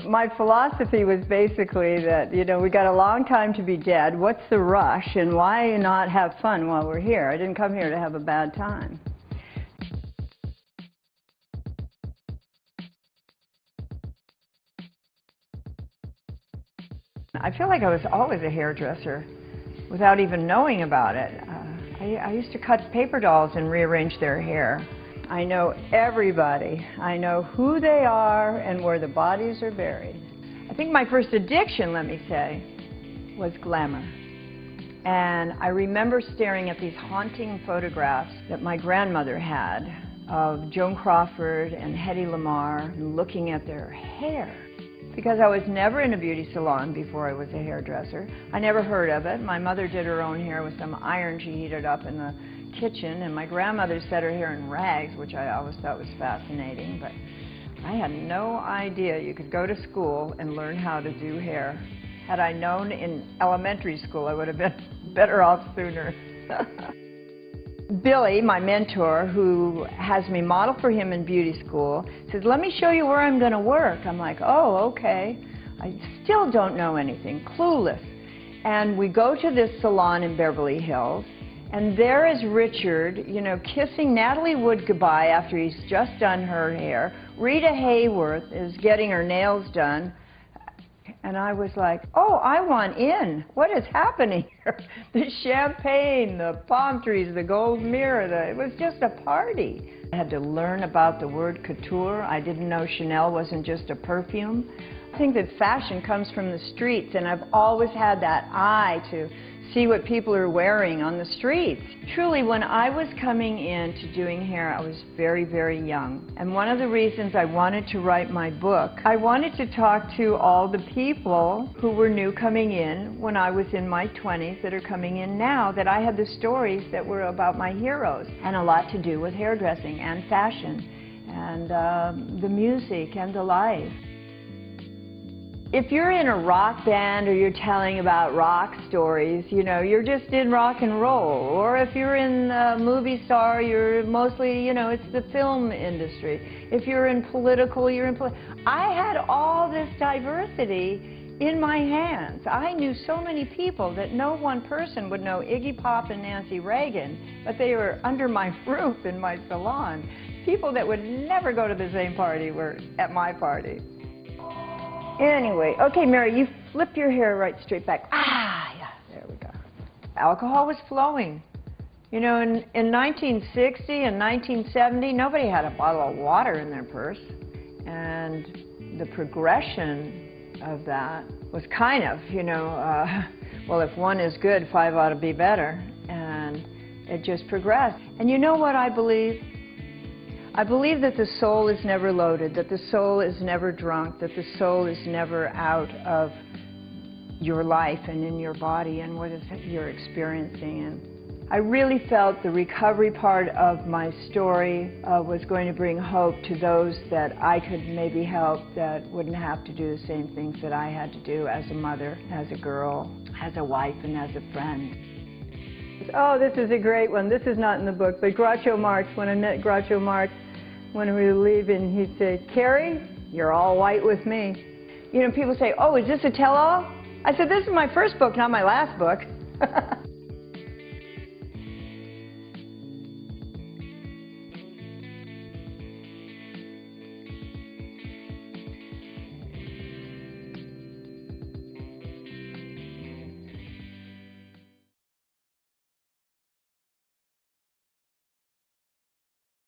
My philosophy was basically that, you know, we got a long time to be dead. What's the rush, and why not have fun while we're here? I didn't come here to have a bad time. I feel like I was always a hairdresser without even knowing about it. I used to cut paper dolls and rearrange their hair. I know everybody. I know who they are and where the bodies are buried. I think my first addiction, let me say, was glamour. And I remember staring at these haunting photographs that my grandmother had of Joan Crawford and Hedy Lamarr, and looking at their hair. Because I was never in a beauty salon before I was a hairdresser. I never heard of it. My mother did her own hair with some iron she heated up in the kitchen, and my grandmother set her hair in rags, which I always thought was fascinating, but I had no idea you could go to school and learn how to do hair. Had I known in elementary school, I would have been better off sooner. Billy, my mentor, who has me model for him in beauty school, says, "Let me show you where I'm going to work." I'm like, "Oh, okay." I still don't know anything, clueless. And we go to this salon in Beverly Hills, and there is Richard, you know, kissing Natalie Wood goodbye after he's just done her hair. Rita Hayworth is getting her nails done. And I was like, oh, I want in. What is happening here? The champagne, the palm trees, the gold mirror, it was just a party. I had to learn about the word couture. I didn't know Chanel wasn't just a perfume. I think that fashion comes from the streets, and I've always had that eye to see what people are wearing on the streets. Truly, when I was coming into doing hair, I was very, very young. And one of the reasons I wanted to write my book, I wanted to talk to all the people who were new coming in when I was in my 20s that are coming in now, that I had the stories that were about my heroes, and a lot to do with hairdressing and fashion and the music and the life. If you're in a rock band or you're telling about rock stories, you know, you're just in rock and roll. Or if you're in a movie star, you're mostly, you know, it's the film industry. If you're in political, you're in political. I had all this diversity in my hands. I knew so many people that no one person would know Iggy Pop and Nancy Reagan, but they were under my roof in my salon. People that would never go to the same party were at my party. Anyway, okay, Mary, you flip your hair right straight back. Ah, yeah, there we go. Alcohol was flowing. You know, in 1960 and 1970, nobody had a bottle of water in their purse. And the progression of that was kind of, you know, well, if one is good, five ought to be better. And it just progressed. And you know what I believe? I believe that the soul is never loaded, that the soul is never drunk, that the soul is never out of your life and in your body and what you're experiencing. And I really felt the recovery part of my story was going to bring hope to those that I could maybe help that wouldn't have to do the same things that I had to do as a mother, as a girl, as a wife, and as a friend. Oh, this is a great one. This is not in the book, but Groucho Marx, when I met Groucho Marx, when we were leaving, he said, "Carrie, you're all white with me." You know, people say, "Oh, is this a tell-all?" I said, "This is my first book, not my last book."